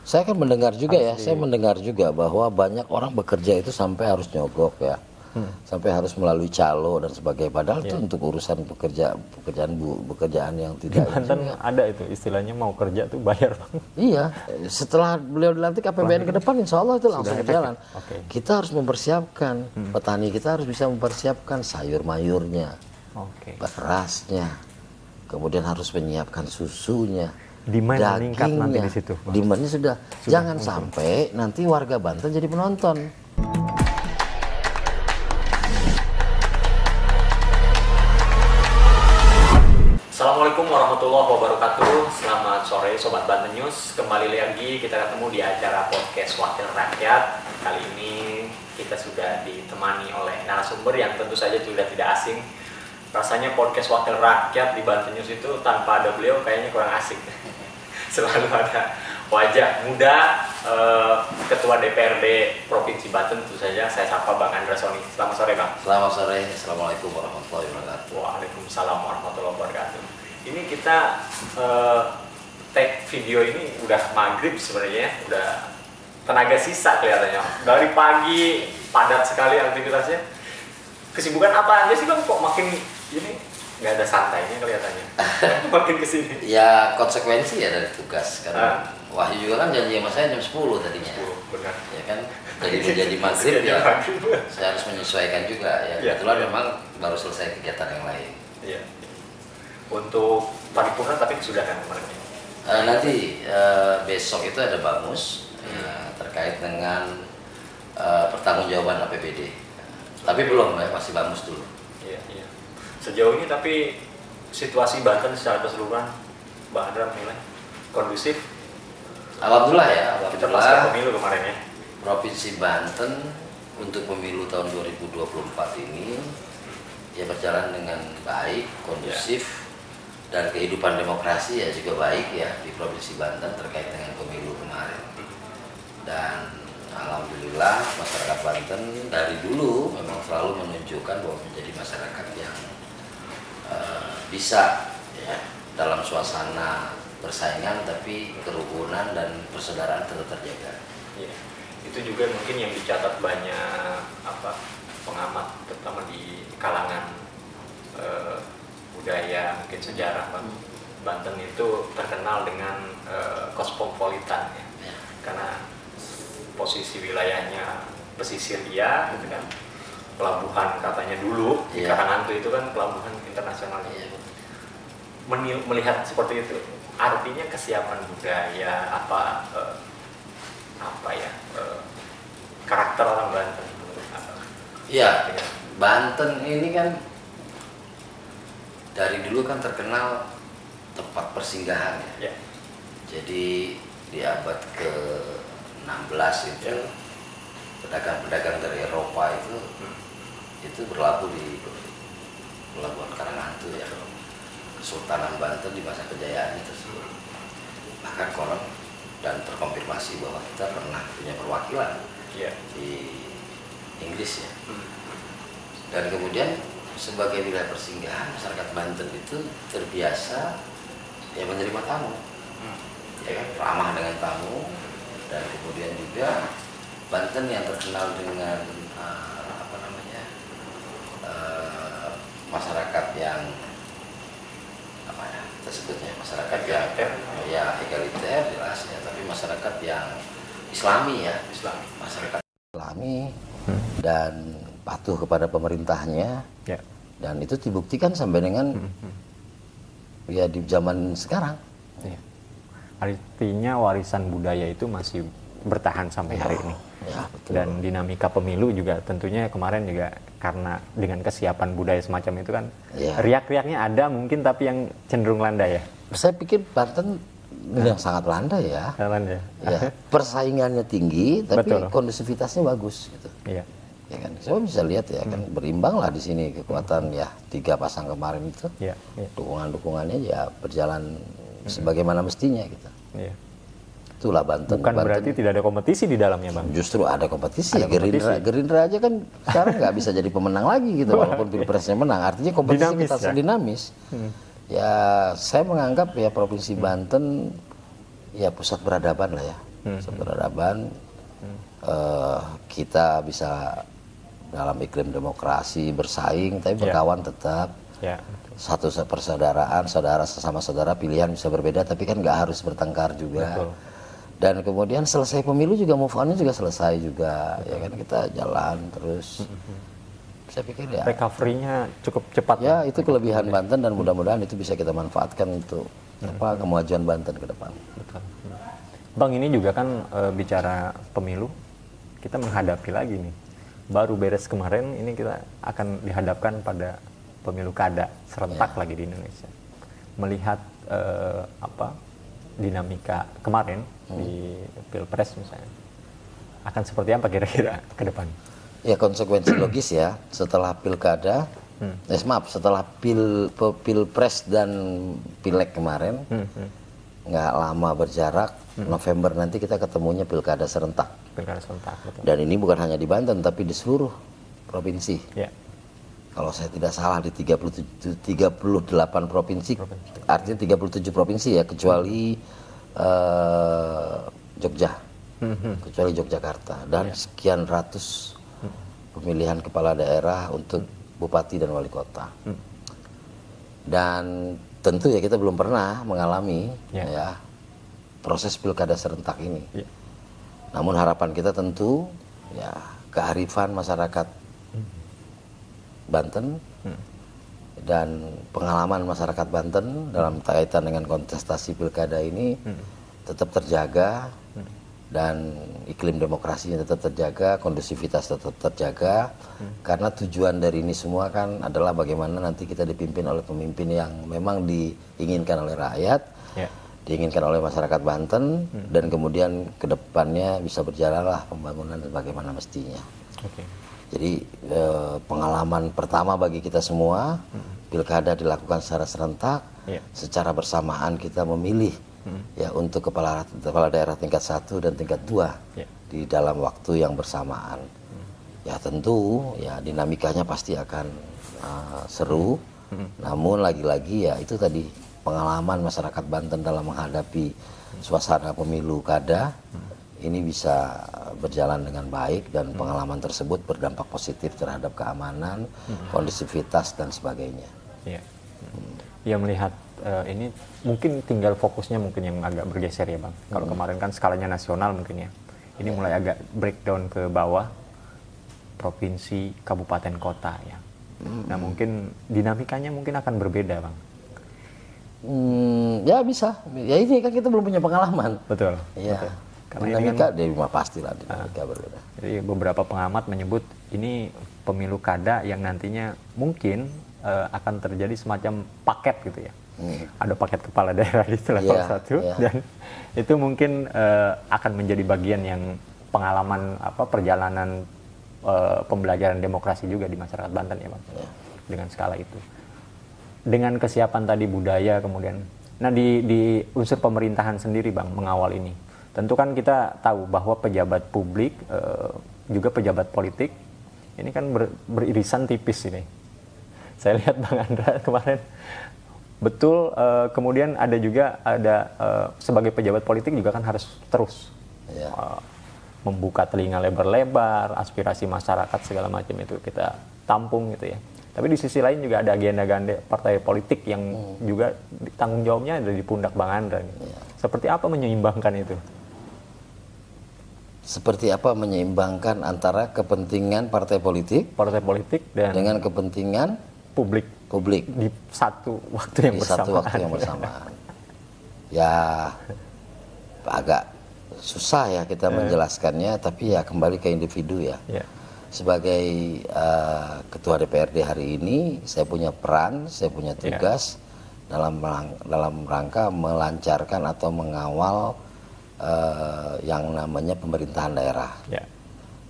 Saya kan mendengar juga saya mendengar juga bahwa banyak orang bekerja itu sampai harus nyogok ya. Sampai harus melalui calo dan sebagainya. Padahal itu untuk urusan pekerjaan yang Di tidak Banten ada itu istilahnya mau kerja tuh bayar Bang. Iya, setelah beliau dilantik APBN ke depan insya Allah itu langsung berjalan. Kita harus mempersiapkan, petani kita harus bisa mempersiapkan sayur mayurnya, berasnya, kemudian harus menyiapkan susunya, demand meningkat nanti di situ. Demandnya sudah. Jangan sampai nanti warga Banten jadi penonton. Assalamualaikum warahmatullahi wabarakatuh. Selamat sore Sobat Banten News. Kembali lagi kita ketemu di acara podcast Wakil Rakyat. Kali ini kita sudah ditemani oleh narasumber yang tentu saja sudah tidak asing. Rasanya podcast Wakil Rakyat di Banten News itu tanpa ada beliau kayaknya kurang asik. Selalu ada wajah muda, Ketua DPRD Provinsi Banten tentu saja. Saya sapa Bang Andra Soni. Selamat sore Bang. Selamat sore. Assalamualaikum warahmatullahi wabarakatuh. Waalaikumsalam warahmatullahi wabarakatuh. Ini kita take video ini udah maghrib sebenarnya, udah tenaga sisa kelihatannya. Dari pagi padat sekali aktivitasnya. Kesibukan apa aja sih Bang? Kok makin ini nggak ada santainya kelihatannya. Makin kesini. Ya konsekuensi ya dari tugas karena Wahyu juga kan janji sama saya jam 10 tadinya. 10, benar. Ya kan, jadi maghrib ya. Saya harus menyesuaikan juga ya. Kebetulan memang baru selesai kegiatan yang lain. Iya. Untuk paripurna tapi sudah kan kemarin? Nanti besok itu ada bamus terkait dengan pertanggungjawaban APBD. Tapi belum ya, masih bamus dulu. Iya. Sejauh ini tapi situasi Banten secara keseluruhan, Mbak Andra menilai kondusif. Alhamdulillah ya, Kita pasca pemilu kemarin ya. Provinsi Banten untuk pemilu tahun 2024 ini ya berjalan dengan baik, kondusif, dan kehidupan demokrasi ya juga baik ya di Provinsi Banten terkait dengan pemilu kemarin. Dan alhamdulillah masyarakat Banten dari dulu memang selalu menunjukkan bahwa menjadi masyarakat yang bisa ya dalam suasana persaingan tapi kerukunan dan persaudaraan tetap terjaga. Ya, itu juga mungkin yang dicatat banyak pengamat terutama di kalangan budaya mungkin sejarah Bang. Banten itu terkenal dengan kosmopolitan ya. Karena posisi wilayahnya pesisir gitu kan. Pelabuhan katanya dulu di Karangantu itu kan pelabuhan internasional. Melihat seperti itu artinya kesiapan budaya karakter orang Banten menurut Iya, Banten ini kan dari dulu kan terkenal tempat persinggahan ya. Jadi di abad ke-16 itu pedagang-pedagang dari Eropa itu berlabuh di pelabuhan Karangantu ya. Kesultanan Banten di masa kejayaan tersebut. Bahkan konon dan terkonfirmasi bahwa kita pernah punya perwakilan di Inggris ya. Dan kemudian sebagai wilayah persinggahan masyarakat Banten itu terbiasa ya menerima tamu, ya kan, ramah dengan tamu, dan kemudian juga Banten yang terkenal dengan masyarakat yang tersebutnya masyarakat yang egaliter jelas ya, tapi masyarakat yang Islami ya, masyarakat Islami dan patuh kepada pemerintahnya dan itu dibuktikan sampai dengan ya di zaman sekarang. Artinya warisan budaya itu masih bertahan sampai hari ini. Dan dinamika pemilu juga tentunya kemarin juga karena dengan kesiapan budaya semacam itu kan riak-riaknya ada mungkin tapi yang cenderung landai ya. Saya pikir Banten yang sangat landai ya. Persaingannya tinggi tapi kondusivitasnya bagus gitu. Ya kan, saya bisa lihat ya kan berimbang lah di sini kekuatan ya 3 pasang kemarin itu. Dukungan-dukungannya ya berjalan sebagaimana mestinya gitu. Itulah Banten. Bukan berarti tidak ada kompetisi di dalamnya Bang. Justru ada kompetisi. Gerindra aja kan sekarang nggak bisa jadi pemenang lagi gitu walaupun pilpresnya menang. Artinya kompetisi kita dinamis. Ya saya menganggap ya Provinsi Banten ya pusat peradaban lah ya. Keberadaban kita bisa dalam iklim demokrasi bersaing, tapi berkawan tetap. Satu persaudaraan, saudara sesama saudara, pilihan bisa berbeda, tapi kan nggak harus bertengkar juga. Betul. Dan kemudian selesai pemilu juga move on-nya juga selesai juga, ya kan, kita jalan terus. Saya pikir ya recovery-nya cukup cepat. Ya, itu kelebihan Banten dan mudah-mudahan itu bisa kita manfaatkan untuk kemajuan Banten ke depan. Betul. Bang, ini juga kan bicara pemilu, kita menghadapi lagi nih. Baru beres kemarin, ini kita akan dihadapkan pada pemilu kada serentak lagi di Indonesia. Melihat dinamika kemarin di Pilpres misalnya, akan seperti apa kira-kira ke depan? Ya, konsekuensi logis ya, setelah pilkada, setelah Pilpres dan Pileg kemarin, nggak lama berjarak, November nanti kita ketemunya pilkada serentak. Pilkada serentak, betul. Dan ini bukan hanya di Banten, tapi di seluruh provinsi. Ya. Kalau saya tidak salah di 38 provinsi, artinya 37 provinsi ya, kecuali Jogja, kecuali Yogyakarta, dan sekian ratus pemilihan kepala daerah untuk bupati dan wali kota. Dan tentu ya kita belum pernah mengalami ya proses pilkada serentak ini. Namun harapan kita tentu ya kearifan masyarakat Banten dan pengalaman masyarakat Banten dalam kaitan dengan kontestasi pilkada ini tetap terjaga, dan iklim demokrasinya tetap terjaga, kondusivitas tetap terjaga, karena tujuan dari ini semua kan adalah bagaimana nanti kita dipimpin oleh pemimpin yang memang diinginkan oleh rakyat, diinginkan oleh masyarakat Banten, dan kemudian ke depannya bisa berjalanlah pembangunan bagaimana mestinya. Jadi pengalaman pertama bagi kita semua, pilkada dilakukan secara serentak, secara bersamaan kita memilih ya untuk kepala daerah tingkat 1 dan tingkat 2 di dalam waktu yang bersamaan. Ya tentu ya dinamikanya pasti akan seru, namun lagi-lagi ya itu tadi pengalaman masyarakat Banten dalam menghadapi suasana pemilu kada ini bisa berjalan dengan baik, dan pengalaman tersebut berdampak positif terhadap keamanan, kondusivitas dan sebagainya. Ya melihat ini mungkin tinggal fokusnya mungkin yang agak bergeser ya Bang. Kalau kemarin kan skalanya nasional mungkin ya. Ini mulai agak breakdown ke bawah, provinsi, kabupaten, kota ya. Nah mungkin dinamikanya mungkin akan berbeda Bang. Ya bisa. Ya ini kan kita belum punya pengalaman. Betul. Ya. Betul. Karena dinamika kan, pastilah dinamika berbeda. Jadi beberapa pengamat menyebut ini pemilu kada yang nantinya mungkin akan terjadi semacam paket gitu ya. Ada paket kepala daerah di level 1 dan itu mungkin akan menjadi bagian yang pengalaman perjalanan pembelajaran demokrasi juga di masyarakat Banten ya Bang. Dengan skala itu. Dengan kesiapan tadi budaya kemudian. Nah di unsur pemerintahan sendiri Bang mengawal ini. Tentu kan kita tahu bahwa pejabat publik juga pejabat politik ini kan beririsan tipis ini. Saya lihat Bang Andra kemarin betul, kemudian ada juga sebagai pejabat politik juga kan harus terus membuka telinga lebar-lebar, aspirasi masyarakat segala macam itu kita tampung gitu ya. Tapi di sisi lain juga ada agenda-agenda partai politik yang juga tanggung jawabnya ada di pundak Bang Andra. Seperti apa menyeimbangkan itu? Seperti apa menyeimbangkan antara kepentingan partai politik dan dengan kepentingan publik di satu waktu yang bersamaan. Ya agak susah ya kita menjelaskannya, tapi ya kembali ke individu ya. Sebagai ketua DPRD hari ini, saya punya peran, saya punya tugas dalam rangka melancarkan atau mengawal yang namanya pemerintahan daerah.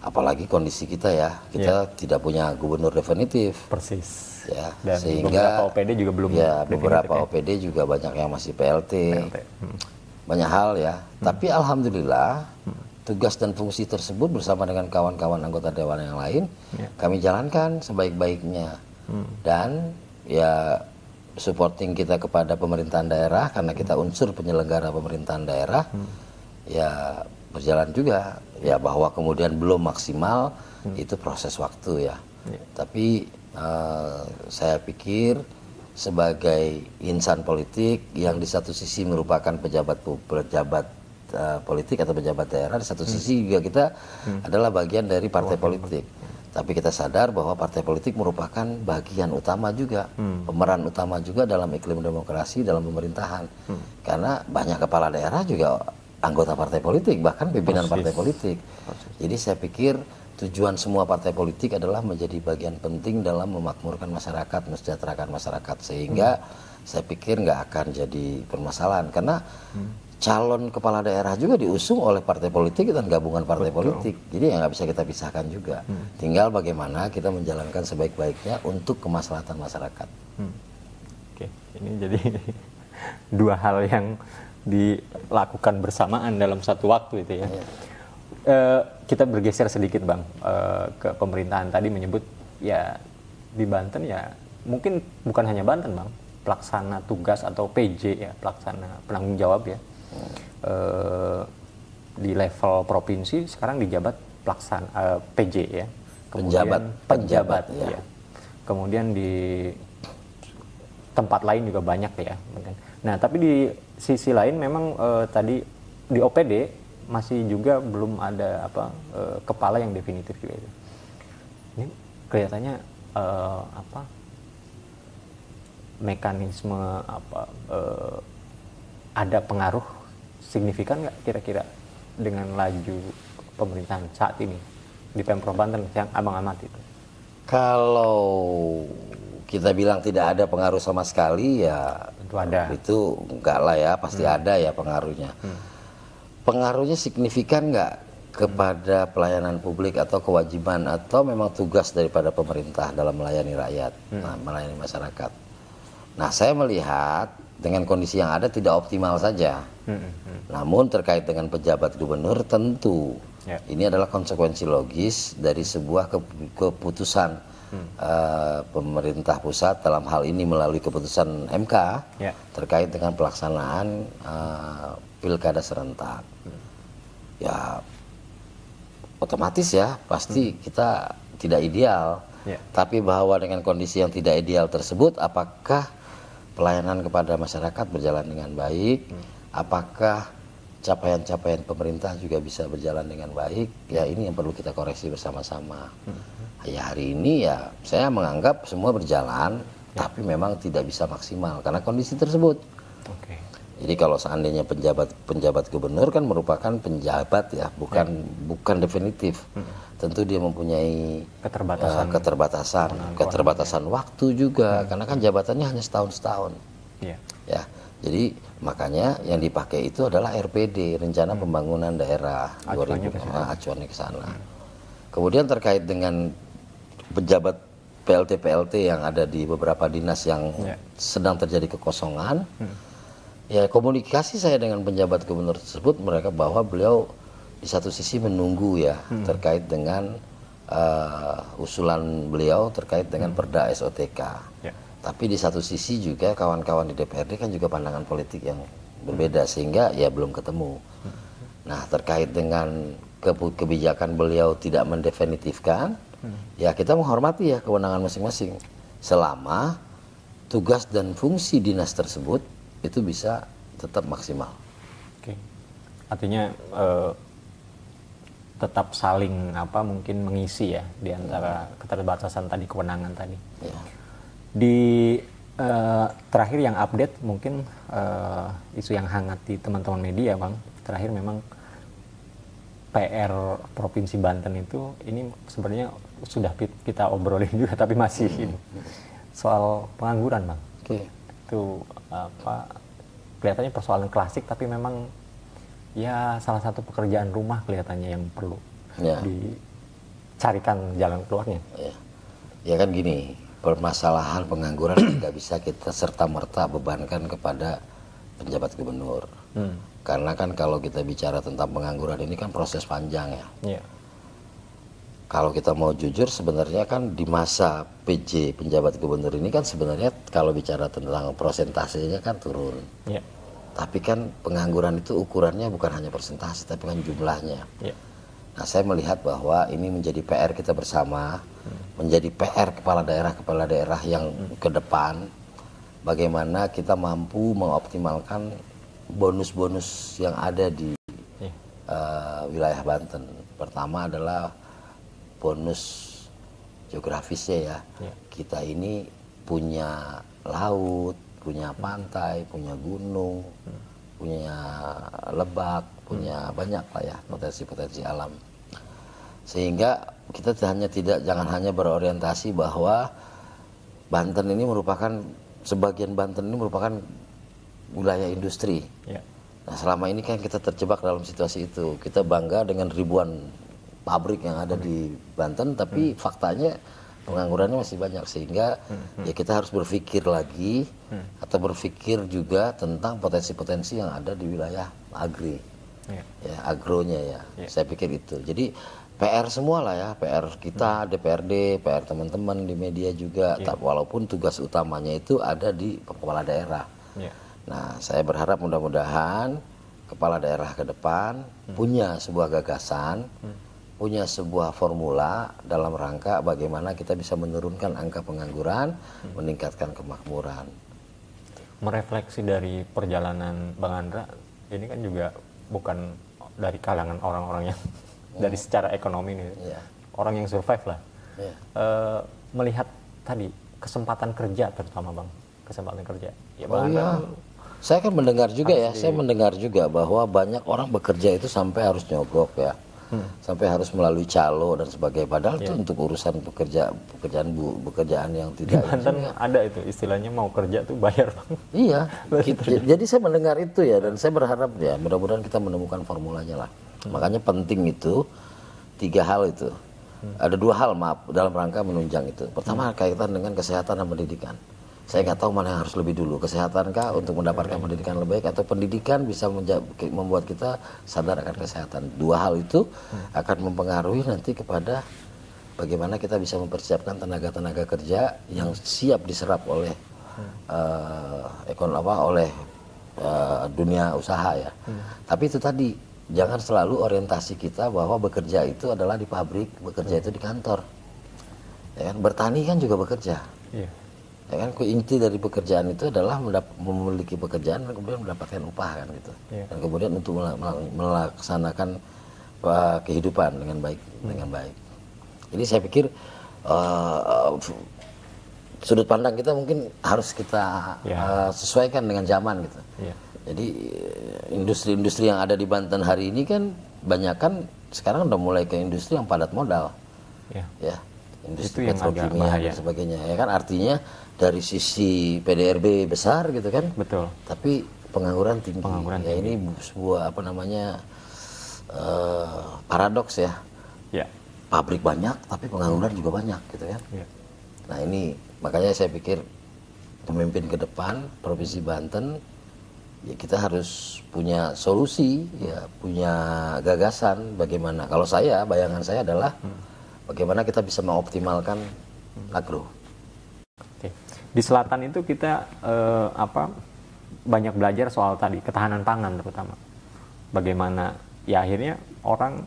Apalagi kondisi kita ya, kita tidak punya gubernur definitif. Persis. Ya, dan sehingga beberapa OPD juga belum. Ya, beberapa OPD juga banyak yang masih PLT. Banyak hal ya. Tapi alhamdulillah tugas dan fungsi tersebut bersama dengan kawan-kawan anggota dewan yang lain kami jalankan sebaik-baiknya. Dan ya supporting kita kepada pemerintahan daerah karena kita unsur penyelenggara pemerintahan daerah. Ya berjalan juga ya, bahwa kemudian belum maksimal itu proses waktu ya. Tapi saya pikir sebagai insan politik yang di satu sisi merupakan pejabat politik atau pejabat daerah, di satu sisi juga kita adalah bagian dari partai politik. Tapi kita sadar bahwa partai politik merupakan bagian utama juga, pemeran utama juga dalam iklim demokrasi, dalam pemerintahan. Karena banyak kepala daerah juga anggota partai politik, bahkan pimpinan partai politik. Jadi saya pikir tujuan semua partai politik adalah menjadi bagian penting dalam memakmurkan masyarakat, mensejahterakan masyarakat, sehingga saya pikir nggak akan jadi permasalahan, karena calon kepala daerah juga diusung oleh partai politik dan gabungan partai politik, jadi ya nggak bisa kita pisahkan juga. Tinggal bagaimana kita menjalankan sebaik-baiknya untuk kemaslahatan masyarakat. Oke, ini jadi dua hal yang dilakukan bersamaan dalam satu waktu itu ya. Kita bergeser sedikit Bang ke pemerintahan. Tadi menyebut ya di Banten ya, mungkin bukan hanya Banten Bang, pelaksana tugas atau PJ ya, pelaksana penanggung jawab ya, di level provinsi sekarang dijabat pelaksana PJ ya, kemudian penjabat ya. Kemudian di tempat lain juga banyak ya. Nah tapi di sisi lain memang tadi di OPD masih juga belum ada kepala yang definitif juga itu. Ini kelihatannya mekanisme ada pengaruh signifikan nggak kira-kira dengan laju pemerintahan saat ini di Pemprov Banten yang Abang amati itu? Kalau kita bilang tidak ada pengaruh sama sekali ya tentu ada. Itu enggak lah ya, pasti ada ya pengaruhnya. Pengaruhnya signifikan nggak kepada pelayanan publik atau kewajiban atau memang tugas daripada pemerintah dalam melayani rakyat, melayani masyarakat. Nah saya melihat dengan kondisi yang ada tidak optimal saja. Namun terkait dengan pejabat gubernur tentu ini adalah konsekuensi logis dari sebuah keputusan pemerintah pusat, dalam hal ini melalui keputusan MK terkait dengan pelaksanaan pilkada serentak. Ya otomatis ya pasti kita tidak ideal, tapi bahwa dengan kondisi yang tidak ideal tersebut, apakah pelayanan kepada masyarakat berjalan dengan baik, apakah capaian-capaian pemerintah juga bisa berjalan dengan baik, ya ini yang perlu kita koreksi bersama-sama. Ya hari ini ya saya menganggap semua berjalan, tapi memang tidak bisa maksimal karena kondisi tersebut. Jadi kalau seandainya penjabat gubernur kan merupakan penjabat ya, bukan definitif. Tentu dia mempunyai keterbatasan waktu juga, karena kan jabatannya hanya setahun. Ya, jadi makanya yang dipakai itu adalah RPD, Rencana Pembangunan Daerah, acuannya ke sana. Kemudian terkait dengan pejabat PLT yang ada di beberapa dinas yang sedang terjadi kekosongan. Ya komunikasi saya dengan penjabat gubernur tersebut, mereka bahwa beliau di satu sisi menunggu ya terkait dengan usulan beliau terkait dengan Perda SOTK. Tapi di satu sisi juga kawan-kawan di DPRD kan juga pandangan politik yang berbeda, sehingga ya belum ketemu. Nah terkait dengan kebijakan beliau tidak mendefinitifkan, ya kita menghormati ya kewenangan masing-masing selama tugas dan fungsi dinas tersebut itu bisa tetap maksimal. Artinya tetap saling mungkin mengisi ya di antara keterbatasan tadi, kewenangan tadi. Di terakhir yang update mungkin isu yang hangat di teman-teman media Bang, terakhir memang PR Provinsi Banten itu ini sebenarnya sudah kita obrolin juga tapi masih ini soal pengangguran Bang. Itu kelihatannya persoalan klasik, tapi memang ya salah satu pekerjaan rumah kelihatannya yang perlu dicarikan jalan keluarnya. Ya kan gini, permasalahan pengangguran tidak bisa kita serta-merta bebankan kepada penjabat gubernur. Karena kan kalau kita bicara tentang pengangguran ini kan proses panjang ya. Kalau kita mau jujur sebenarnya kan di masa PJ penjabat gubernur ini kan sebenarnya kalau bicara tentang prosentasenya kan turun. Tapi kan pengangguran itu ukurannya bukan hanya persentase, tapi kan jumlahnya. Nah, saya melihat bahwa ini menjadi PR kita bersama, menjadi PR kepala daerah yang ke depan, bagaimana kita mampu mengoptimalkan bonus-bonus yang ada di wilayah Banten. Pertama adalah bonus geografisnya ya. Kita ini punya laut, punya pantai, punya gunung, punya lebak, punya banyak lah ya potensi-potensi alam. Sehingga kita jangan hanya berorientasi bahwa Banten ini merupakan, sebagian Banten ini merupakan wilayah industri. Nah, selama ini kan kita terjebak dalam situasi itu. Kita bangga dengan ribuan pabrik yang ada di Banten, tapi faktanya penganggurannya masih banyak, sehingga ya kita harus berpikir lagi atau berpikir juga tentang potensi-potensi yang ada di wilayah ya agronya ya. Saya pikir itu. Jadi PR semua lah ya, PR kita, DPRD, PR teman-teman di media juga, walaupun tugas utamanya itu ada di kepala daerah. Nah, saya berharap mudah-mudahan kepala daerah ke depan punya sebuah gagasan, punya sebuah formula dalam rangka bagaimana kita bisa menurunkan angka pengangguran, meningkatkan kemakmuran. Merefleksi dari perjalanan Bang Andra, ini kan juga bukan dari kalangan orang-orang yang dari secara ekonomi nih, orang yang survive lah. Melihat tadi kesempatan kerja terutama Bang, kesempatan kerja. Ya, Bang Andra, saya kan mendengar juga saya mendengar juga bahwa banyak orang bekerja itu sampai harus nyogok ya. Sampai harus melalui calo dan sebagainya, padahal itu untuk urusan pekerjaan yang tidak. Di Banten ada itu istilahnya, mau kerja tuh bayar Bang. Iya. Jadi saya mendengar itu ya, dan saya berharap ya mudah-mudahan kita menemukan formulanya lah. Makanya penting itu 3 hal itu. Ada 2 hal dalam rangka menunjang itu. Pertama kaitan dengan kesehatan dan pendidikan. Saya nggak tahu mana yang harus lebih dulu, kesehatankah untuk mendapatkan pendidikan lebih baik, atau pendidikan bisa membuat kita sadar akan kesehatan. 2 hal itu akan mempengaruhi nanti kepada bagaimana kita bisa mempersiapkan tenaga-tenaga kerja yang siap diserap oleh dunia usaha ya. Tapi itu tadi, jangan selalu orientasi kita bahwa bekerja itu adalah di pabrik, bekerja itu di kantor. Ya kan? Bertani kan juga bekerja. Ya kan, inti dari pekerjaan itu adalah memiliki pekerjaan dan kemudian mendapatkan upah kan gitu. Dan kemudian untuk melaksanakan kehidupan dengan baik. Jadi saya pikir sudut pandang kita mungkin harus kita sesuaikan dengan zaman gitu. Jadi industri-industri yang ada di Banten hari ini kan banyak kan sekarang udah mulai ke industri yang padat modal. Ya. Industri petrokimia dan sebagainya. Ya kan, artinya dari sisi PDRB besar gitu kan. Betul. Tapi pengangguran tinggi. Ini sebuah paradoks ya. Pabrik banyak tapi pengangguran juga banyak gitu kan. Nah, ini makanya saya pikir pemimpin ke depan Provinsi Banten ya kita harus punya solusi ya, punya gagasan bagaimana. Kalau bayangan saya adalah bagaimana kita bisa mengoptimalkan agro. Di selatan itu kita banyak belajar soal tadi ketahanan pangan terutama. Bagaimana ya akhirnya orang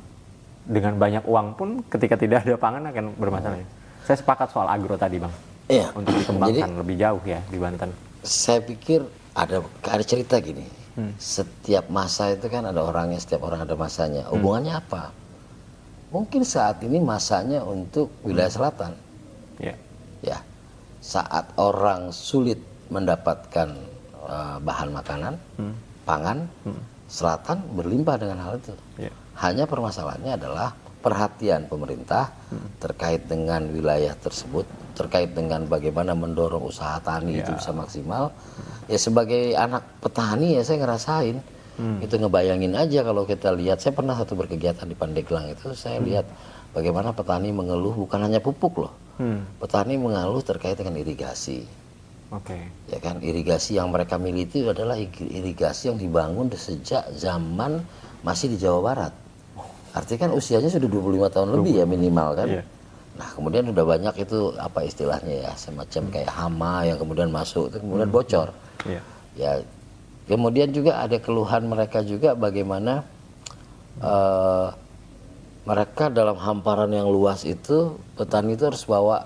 dengan banyak uang pun ketika tidak ada pangan akan bermasalah. Saya sepakat soal agro tadi Bang. Iya. Untuk dikembangkan lebih jauh ya di Banten. Saya pikir ada cerita gini. Setiap masa itu kan ada orangnya, setiap orang ada masanya. Hubungannya apa? Mungkin saat ini masanya untuk wilayah selatan. Ya. Saat orang sulit mendapatkan bahan makanan, pangan, selatan berlimpah dengan hal itu. Hanya permasalahannya adalah perhatian pemerintah terkait dengan wilayah tersebut, terkait dengan bagaimana mendorong usaha tani itu bisa maksimal. Ya sebagai anak petani ya saya ngerasain. Itu ngebayangin aja kalau kita lihat, saya pernah satu berkegiatan di Pandeglang itu, saya lihat bagaimana petani mengeluh bukan hanya pupuk loh. Petani mengeluh terkait dengan irigasi. Ya kan, irigasi yang mereka miliki itu adalah irigasi yang dibangun sejak zaman masih di Jawa Barat. Artinya kan usianya sudah 25 tahun lebih ya minimal kan. Nah, kemudian udah banyak itu apa istilahnya ya, semacam kayak hama yang kemudian masuk itu kemudian bocor. Ya Kemudian juga ada keluhan mereka juga bagaimana mereka dalam hamparan yang luas itu, petani itu harus bawa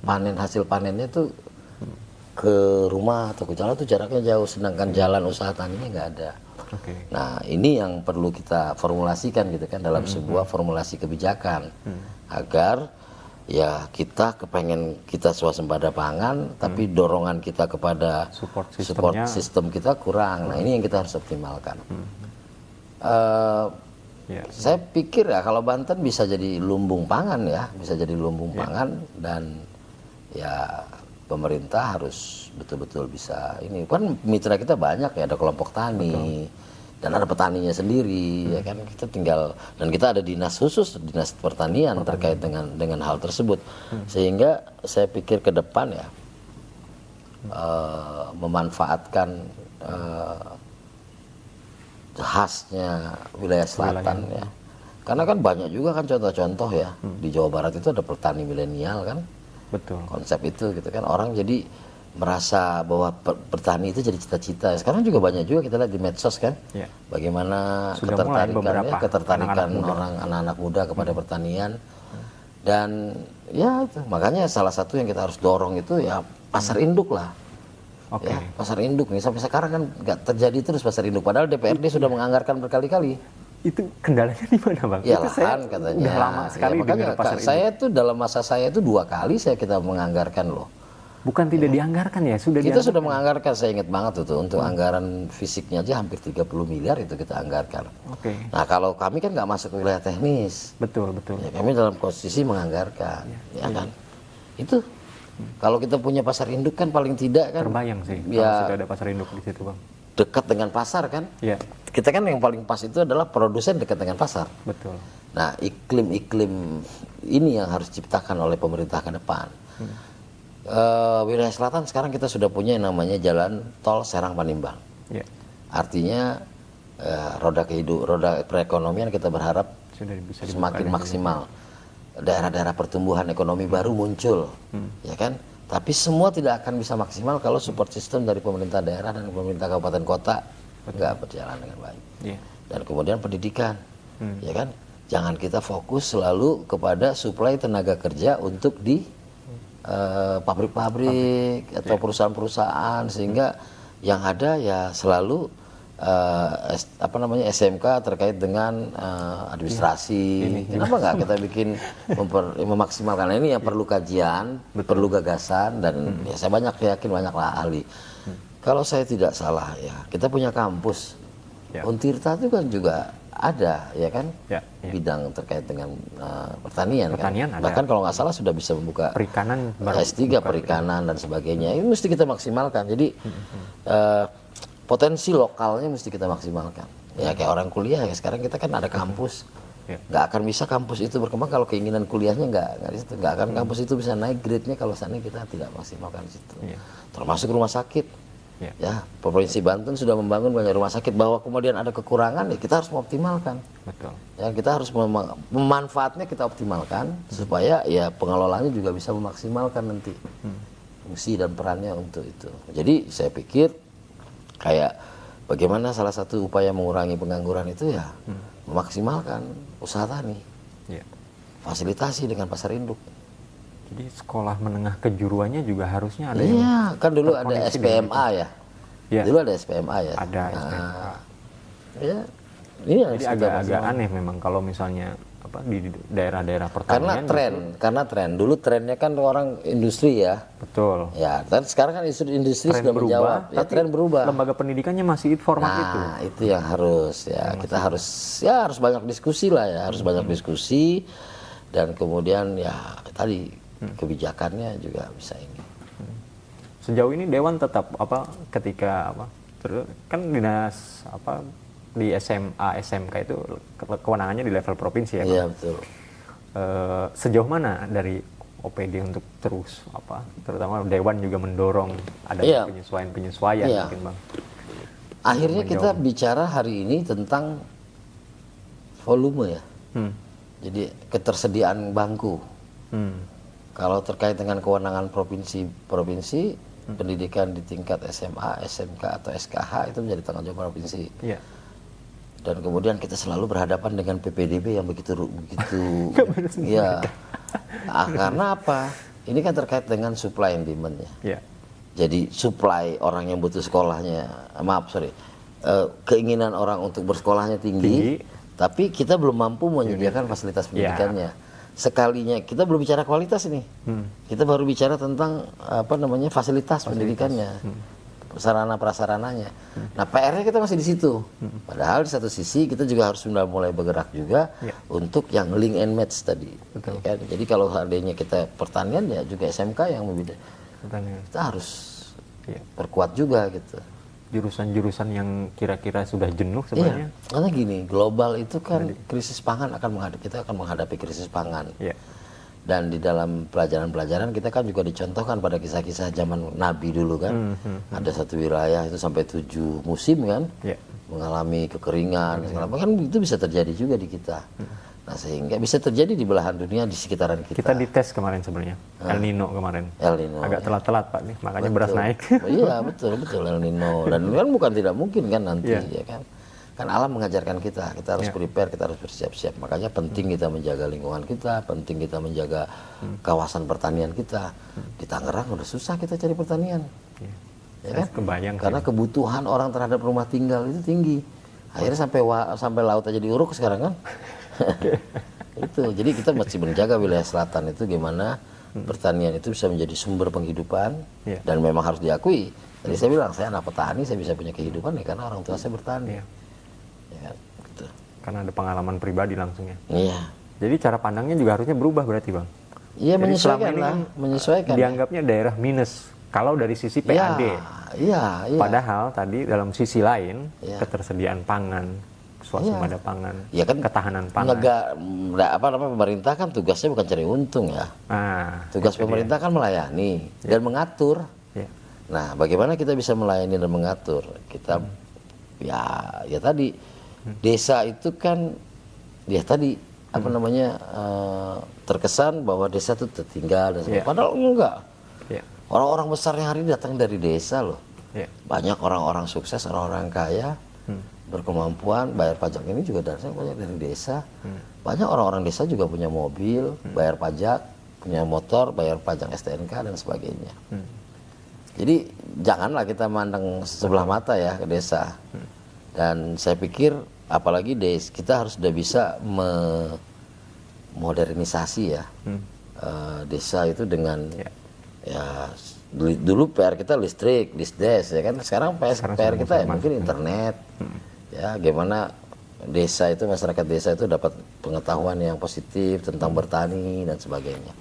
hasil panennya itu ke rumah atau ke jalan itu jaraknya jauh, sedangkan jalan usaha taninya nggak ada. Nah ini yang perlu kita formulasikan gitu kan dalam sebuah formulasi kebijakan agar ya kita kepengen kita swasembada pangan, tapi dorongan kita kepada support sistem kita kurang. Nah ini yang kita harus optimalkan. Saya pikir ya kalau Banten bisa jadi lumbung pangan ya, bisa jadi lumbung pangan, dan ya pemerintah harus betul-betul bisa ini. Kan mitra kita banyak ya, ada kelompok tani dan ada petaninya sendiri ya kan. Kita tinggal, dan kita ada dinas khusus, dinas pertanian terkait dengan hal tersebut. Sehingga saya pikir ke depan ya memanfaatkan khasnya wilayah selatan ya. Karena kan banyak juga kan contoh-contoh ya di Jawa Barat itu ada petani milenial kan. Betul. Konsep itu gitu kan, orang jadi merasa bahwa bertani itu jadi cita-cita. Sekarang juga banyak juga kita lihat di medsos kan, bagaimana ketertarikan orang anak-anak muda kepada pertanian. Dan ya itu makanya salah satu yang kita harus dorong itu ya pasar induk lah. Ya, pasar induk nih sampai sekarang kan nggak terjadi terus pasar induk, padahal DPRD sudah menganggarkan berkali-kali. Itu kendalanya di mana Bang? Ya itu lahan katanya. Udah lama sekali ya, makanya saya tuh dalam masa saya itu 2 kali kita menganggarkan loh. Bukan tidak dianggarkan ya, kita sudah menganggarkan. Saya ingat banget itu untuk anggaran fisiknya aja hampir 30 miliar itu kita anggarkan. Nah kalau kami kan nggak masuk ke wilayah teknis. Betul. Ya, kami dalam posisi menganggarkan, ya kan. Itu kalau kita punya pasar induk kan paling tidak kan. Terbayang sih kalau sudah ada pasar induk di situ Bang. Dekat dengan pasar kan. Iya. Kita kan yang paling pas itu adalah produsen dekat dengan pasar. Betul. Nah iklim ini yang harus diciptakan oleh pemerintah ke depan. Wilayah selatan sekarang kita sudah punya yang namanya jalan tol Serang Panimbang. Artinya roda perekonomian kita berharap sudah bisa semakin maksimal. Daerah-daerah pertumbuhan ekonomi baru muncul, ya kan? Tapi semua tidak akan bisa maksimal kalau support system dari pemerintah daerah dan pemerintah kabupaten kota nggak berjalan dengan baik. Dan kemudian pendidikan, ya kan? Jangan kita fokus selalu kepada suplai tenaga kerja untuk di pabrik-pabrik atau perusahaan-perusahaan, sehingga yang ada ya selalu SMK terkait dengan administrasi. Kenapa nggak kita bikin memaksimalkan ini yang perlu kajian, perlu gagasan, dan ya saya yakin banyaklah ahli. Kalau saya tidak salah ya kita punya kampus Untirta itu kan juga ada ya kan bidang terkait dengan pertanian kan. Bahkan kalau nggak salah sudah bisa membuka perikanan, S3 perikanan dan sebagainya. Ini mesti kita maksimalkan. Jadi potensi lokalnya mesti kita maksimalkan. Ya kayak orang kuliah ya sekarang kita kan ada kampus. Nggak akan bisa kampus itu berkembang kalau keinginan kuliahnya nggak di situ. Nggak akan kampus itu bisa naik grade-nya kalau seandainya kita tidak maksimalkan di situ. Termasuk rumah sakit. Ya, Provinsi Banten sudah membangun banyak rumah sakit, bahwa kemudian ada kekurangan ya kita harus mengoptimalkan. Ya, kita harus memanfaatnya kita optimalkan supaya ya pengelolanya juga bisa memaksimalkan nanti fungsi dan perannya untuk itu. Jadi saya pikir kayak bagaimana salah satu upaya mengurangi pengangguran itu ya memaksimalkan usaha tani, fasilitasi dengan pasar induk. Jadi sekolah menengah kejuruannya juga harusnya ada. Iya, kan dulu ada SPMA ya. Dulu ada SPMA ya. Ada SPMA. Ya, ini jadi agak aneh memang kalau misalnya di daerah-daerah pertanian. Karena tren. Dulu trennya kan orang industri ya. Betul. Ya, dan sekarang kan industri sudah menjawab. Ya, tren berubah. Lembaga pendidikannya masih format itu. Nah, itu yang harus ya kita harus banyak diskusi lah ya, harus banyak diskusi, dan kemudian ya tadi kebijakannya juga bisa ini. Sejauh ini Dewan tetap ketika kan dinas di SMA SMK itu kewenangannya di level provinsi ya Pak? Iya betul. Sejauh mana dari OPD untuk terus terutama Dewan juga mendorong ada penyesuaian mungkin Bang? Akhirnya kita bicara hari ini tentang volume ya. Jadi ketersediaan bangku. Kalau terkait dengan kewenangan provinsi pendidikan di tingkat SMA, SMK atau SKH itu menjadi tanggung jawab provinsi. Iya. Dan kemudian kita selalu berhadapan dengan PPDB yang begitu ya. Karena apa? Ini kan terkait dengan supply and demand-nya. Iya. Jadi supply orang yang butuh sekolahnya, keinginan orang untuk bersekolahnya tinggi, tapi kita belum mampu menyediakan fasilitas pendidikannya. Sekalinya kita belum bicara kualitas ini, kita baru bicara tentang fasilitas pendidikannya, sarana prasarananya. Nah PR-nya kita masih di situ. Padahal di satu sisi kita juga harus mulai bergerak juga untuk yang link and match tadi. Ya kan? Jadi kalau seandainya kita pertanian ya juga SMK yang membidik, kita harus perkuat juga gitu. Jurusan-jurusan yang kira-kira sudah jenuh sebenarnya. Iya, karena gini, global itu kan krisis pangan kita akan menghadapi krisis pangan. Iya. Dan di dalam pelajaran-pelajaran kita kan juga dicontohkan pada kisah-kisah zaman Nabi dulu kan. Ada satu wilayah itu sampai 7 musim kan, mengalami kekeringan, segala macam, kan itu bisa terjadi juga di kita. Nah sehingga bisa terjadi di belahan dunia di sekitaran kita. Kita dites kemarin sebenarnya, El Nino kemarin. El Nino. Agak telat-telat Pak nih, makanya beras naik. Iya betul El Nino. Dan kan bukan tidak mungkin kan nanti ya kan. Kan alam mengajarkan kita harus prepare, kita harus bersiap-siap. Makanya penting kita menjaga lingkungan kita, penting kita menjaga kawasan pertanian kita. Di Tangerang udah susah kita cari pertanian. Ya kan? Kebayang. Karena kebutuhan orang terhadap rumah tinggal itu tinggi. Akhirnya sampai laut aja diuruk sekarang kan. Itu jadi kita masih menjaga wilayah selatan itu gimana pertanian itu bisa menjadi sumber penghidupan dan memang harus diakui. Tadi saya bilang saya anak petani, saya bisa punya kehidupan karena orang tua saya bertani. Ya, gitu. Karena ada pengalaman pribadi langsungnya. Iya. Jadi cara pandangnya juga harusnya berubah berarti Bang. Iya, menyesuaikan lah, menyesuaikan. Dianggapnya daerah minus kalau dari sisi PAD. Iya. Padahal tadi dalam sisi lain ketersediaan pangan, swasembada pangan, kan ketahanan pangan. Pemerintah kan tugasnya bukan cari untung ya. Tugas pemerintah kan melayani dan mengatur. Nah, bagaimana kita bisa melayani dan mengatur? Kita ya tadi desa itu kan terkesan bahwa desa itu tertinggal dan sebagainya. Padahal enggak. Orang-orang besar yang hari ini datang dari desa loh. Banyak orang-orang sukses, orang-orang kaya. Berkemampuan bayar pajak ini juga banyak dari desa. Banyak orang-orang desa juga punya mobil, bayar pajak, punya motor, bayar pajak STNK dan sebagainya. Jadi janganlah kita mandang sebelah mata ya ke desa. Dan saya pikir apalagi kita harus sudah bisa modernisasi ya desa itu dengan dulu PR kita listrik, disdes ya kan. Sekarang PR kita mungkin internet. Ya, gimana desa itu, masyarakat desa itu dapat pengetahuan yang positif tentang bertani dan sebagainya.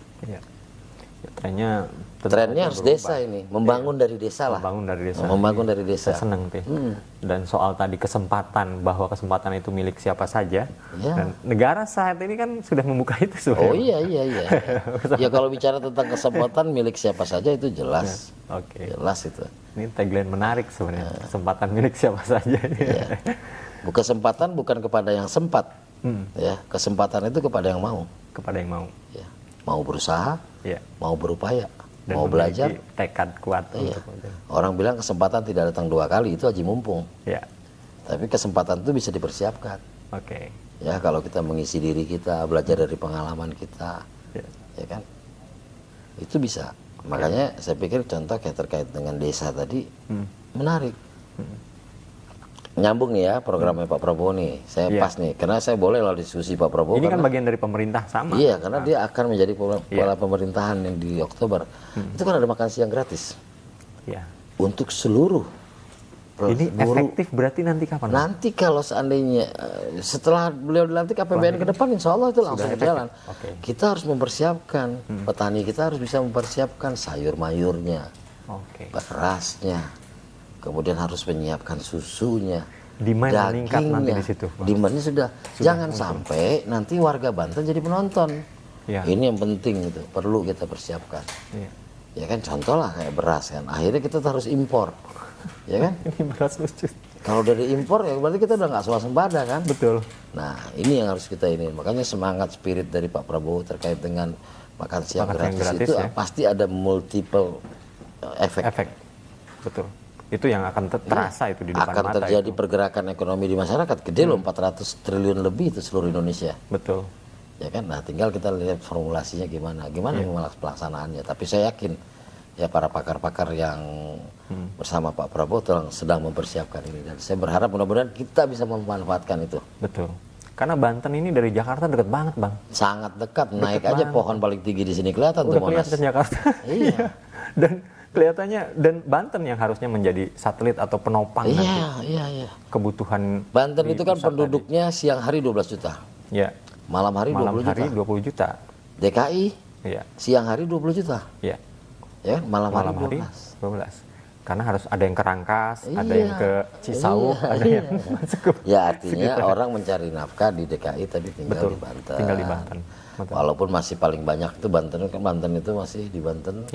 Trennya harus desa ini, membangun dari desa lah. Membangun dari desa. Saya senang tuh. Dan soal tadi kesempatan, bahwa kesempatan itu milik siapa saja. Dan negara saat ini kan sudah membuka itu sebenarnya. Oh iya. Ya kalau bicara tentang kesempatan milik siapa saja itu jelas. Jelas itu. Ini tagline menarik sebenarnya. Kesempatan milik siapa saja. Kesempatan bukan kepada yang sempat. Ya, kesempatan itu kepada yang mau. Ya. Mau berusaha, mau berupaya, dan mau belajar, tekad kuat. Orang bilang kesempatan tidak datang 2 kali, itu aji mumpung. Tapi kesempatan itu bisa dipersiapkan. Ya, kalau kita mengisi diri kita, belajar dari pengalaman kita, ya kan, itu bisa. Makanya saya pikir contoh yang terkait dengan desa tadi menarik. Nyambung nih ya programnya Pak Prabowo nih. Saya pas nih, karena saya boleh lah diskusi Pak Prabowo. Ini kan bagian dari pemerintah sama. Iya, karena dia akan menjadi kepala pemerintahan yang di Oktober. Itu kan ada makan siang gratis. Untuk seluruh. Ini efektif berarti nanti kapan? Nanti kalau seandainya setelah beliau dilantik APBN ke depan, insya Allah itu langsung berjalan. Kita harus mempersiapkan, petani kita harus bisa mempersiapkan sayur mayurnya, berasnya, kemudian harus menyiapkan susunya, demand meningkat nanti di situ. Demandnya sudah. Jangan sampai nanti warga Banten jadi penonton. Ini yang penting itu, perlu kita persiapkan. Ya kan, contoh lah kayak beras kan, akhirnya kita harus impor. Ya kan? Ini beras lucu. Kalau dari impor ya berarti kita udah nggak swasembada kan? Betul. Nah ini yang harus kita ini. Makanya semangat spirit dari Pak Prabowo terkait dengan makan siang gratis itu pasti ada multiple efek. Betul. Itu yang akan terasa itu di depan akan mata. Terjadi itu. Pergerakan ekonomi di masyarakat gede loh, 400 triliun lebih itu seluruh Indonesia. Betul. Ya kan, nah tinggal kita lihat formulasinya gimana pelaksanaannya. Tapi saya yakin ya para pakar-pakar yang bersama Pak Prabowo sedang mempersiapkan ini, dan saya berharap mudah-mudahan kita bisa memanfaatkan itu. Betul. Karena Banten ini dari Jakarta deket banget, Bang. Sangat dekat, naik aja pohon paling tinggi di sini kelihatan tuh Monas. Kelihatan Jakarta. Iya. Dan kelihatannya, dan Banten yang harusnya menjadi satelit atau penopang Iya. kebutuhan. Banten itu kan penduduknya tadi. Siang hari 12 juta. Ya. Malam hari 20 juta. DKI siang hari 20 juta. Iya. Ya, malam hari 12. Karena harus ada yang ke Rangkas, ada yang ke Cisauk, ada yang masuk ke... Ya artinya orang mencari nafkah di DKI tapi tinggal di Banten. Tinggal di Banten. Betul. Walaupun masih paling banyak itu Banten itu masih di Banten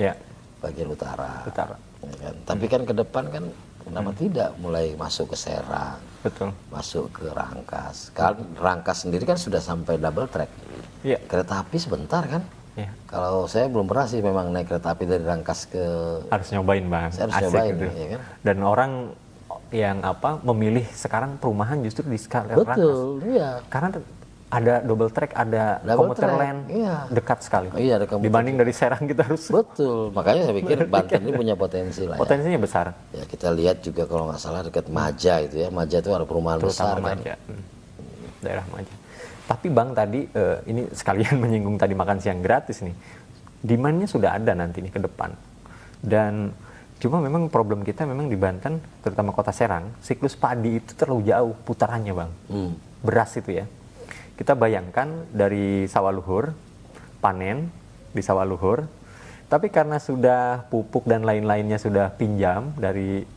bagian utara. Ya kan? Tapi kan ke depan kan kenapa tidak mulai masuk ke Serang, masuk ke Rangkas. Kan Rangkas sendiri kan sudah sampai double track. Kereta api sebentar kan. Kalau saya belum pernah sih memang naik kereta api dari Rangkas ke... Harus nyobain, Bang. Saya harus nyobain gitu. Ya kan? Dan orang yang memilih sekarang perumahan justru di Rangkas. Betul, iya. Karena ada double track, ada komuter lain, dekat sekali. Iya, ada dibanding dari Serang kita harus. Betul, makanya saya pikir Banten ini punya potensi lah. Potensinya besar. Ya kita lihat juga kalau nggak salah dekat Maja itu ya, Maja itu ada perumahan besar kan. Maja. Daerah Maja. Tapi Bang tadi ini sekalian menyinggung tadi makan siang gratis nih. Demand-nya sudah ada nanti nih ke depan. Dan cuma memang problem kita memang di Banten, terutama kota Serang, siklus padi itu terlalu jauh putarannya, Bang. Beras itu ya. Kita bayangkan dari sawah luhur, panen di sawah luhur, tapi karena sudah pupuk dan lain-lainnya sudah pinjam dari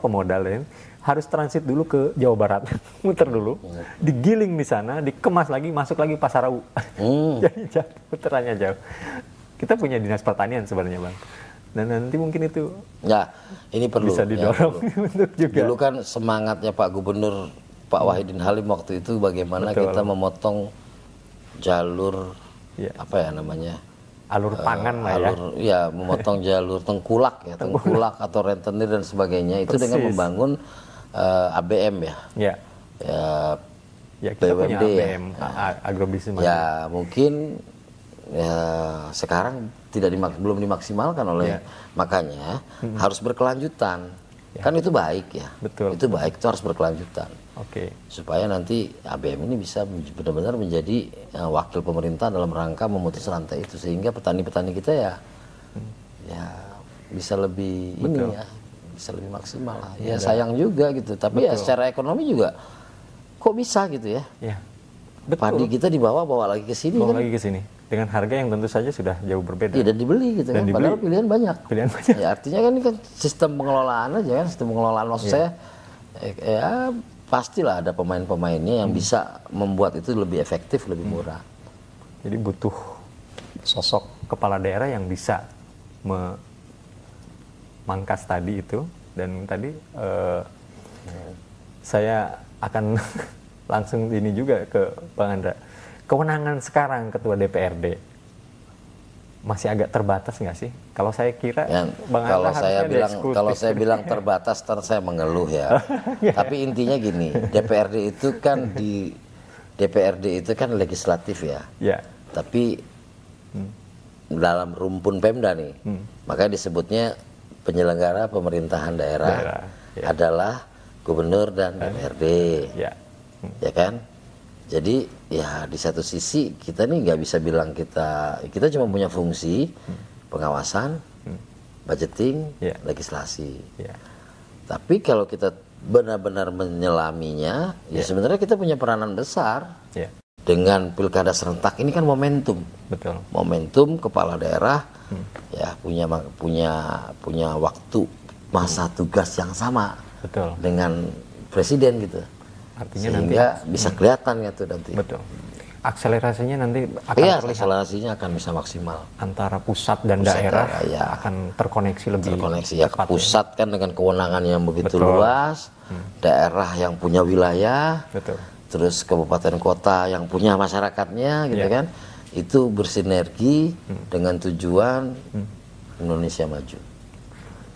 pemodal ini, harus transit dulu ke Jawa Barat, muter dulu, digiling di sana, dikemas lagi, masuk lagi Pasarau. Jadi jauh, puterannya jauh. Kita punya dinas pertanian sebenarnya, Bang. Dan nanti mungkin itu ini perlu bisa didorong untuk juga. Dulu kan semangatnya Pak Gubernur Pak Wahidin Halim waktu itu bagaimana kita memotong jalur alur pangan memotong jalur tengkulak atau rentenir dan sebagainya. Itu dengan membangun ABM kita punya ABM, agrobisnis. Ya mungkin sekarang belum dimaksimalkan oleh makanya harus berkelanjutan. Kan itu baik ya. Betul. Itu baik, itu harus berkelanjutan. Supaya nanti ABM ini bisa benar-benar menjadi wakil pemerintah dalam rangka memutus rantai itu, sehingga petani-petani kita ya bisa lebih bisa lebih maksimal lah. Ya sayang juga gitu, tapi ya secara ekonomi juga kok bisa gitu ya. Padi kita bawa lagi ke sini dengan harga yang tentu saja sudah jauh berbeda. Dan dibeli gitu kan. Padahal pilihan banyak. Ya artinya kan ini kan sistem pengelolaan aja kan, sistem pengelolaan maksud saya pastilah ada pemain-pemainnya yang bisa membuat itu lebih efektif, lebih murah. Jadi butuh sosok kepala daerah yang bisa memangkas tadi itu. Dan tadi saya akan langsung ini juga ke Bang Andra. Kewenangan sekarang Ketua DPRD masih agak terbatas nggak sih? Kalau saya kira Bang Andra kalau saya bilang terbatas, saya mengeluh ya. Tapi intinya gini, DPRD itu kan legislatif ya. Tapi dalam rumpun Pemda nih, makanya disebutnya penyelenggara pemerintahan daerah adalah gubernur dan DPRD, ya kan? Jadi ya di satu sisi kita nih nggak bisa bilang kita cuma punya fungsi pengawasan, budgeting, legislasi. Tapi kalau kita benar-benar menyelaminya, ya sebenarnya kita punya peranan besar. Dengan pilkada serentak ini kan momentum. Betul. Momentum kepala daerah ya punya waktu masa tugas yang sama. Betul. Dengan presiden gitu. Artinya sehingga nanti bisa kelihatan ya tuh nanti. Betul. Akselerasinya nanti akan terlihat. Akselerasinya akan bisa maksimal. Antara pusat dan daerah akan terkoneksi lebih cepat. Pusat kan dengan kewenangan yang begitu luas, daerah yang punya wilayah, terus kabupaten kota yang punya masyarakatnya, gitu kan. Itu bersinergi dengan tujuan Indonesia maju.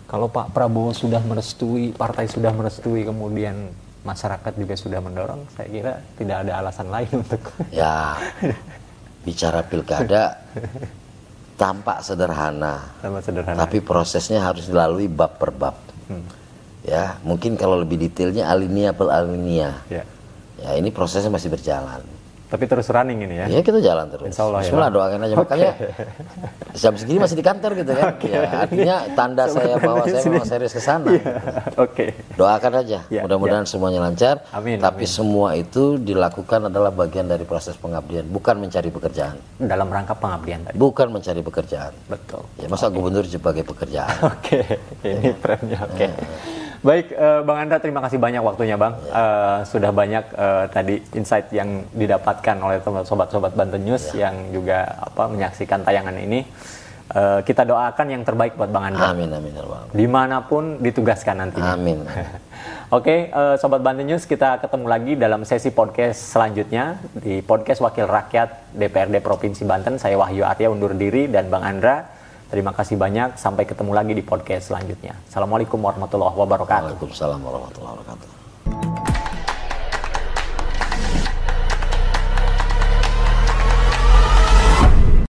Kalau Pak Prabowo sudah merestui, partai sudah merestui, kemudian masyarakat juga sudah mendorong, saya kira tidak ada alasan lain untuk... Ya, bicara pilkada tampak sederhana, tapi prosesnya harus dilalui bab per bab. Ya, mungkin kalau lebih detailnya alinea per alinea. Ya, ini prosesnya masih berjalan. Tapi terus running ini ya? Iya, kita jalan terus. Insya Allah, Bismillah, doakan aja. Makanya jam segini masih di kantor gitu kan. Ya, artinya tanda saya bahwa saya memang serius ke sana. Gitu. Doakan aja. Mudah-mudahan semuanya lancar. Amin, tapi semua itu dilakukan adalah bagian dari proses pengabdian, bukan mencari pekerjaan. Dalam rangka pengabdian tadi? Bukan mencari pekerjaan. Betul. Ya, masa gubernur sebagai pekerjaan. Ini trennya. Baik, Bang Andra, terima kasih banyak waktunya, Bang. Sudah banyak tadi insight yang didapatkan oleh sobat-sobat Banten News yang juga menyaksikan tayangan ini. Kita doakan yang terbaik buat Bang Andra. Amin. Dimanapun ditugaskan nantinya. Amin. Oke, Sobat Banten News, kita ketemu lagi dalam sesi podcast selanjutnya di podcast Wakil Rakyat DPRD Provinsi Banten. Saya Wahyu Arya undur diri, dan Bang Andra, terima kasih banyak. Sampai ketemu lagi di podcast selanjutnya. Assalamualaikum warahmatullahi wabarakatuh. Waalaikumsalam warahmatullahi wabarakatuh.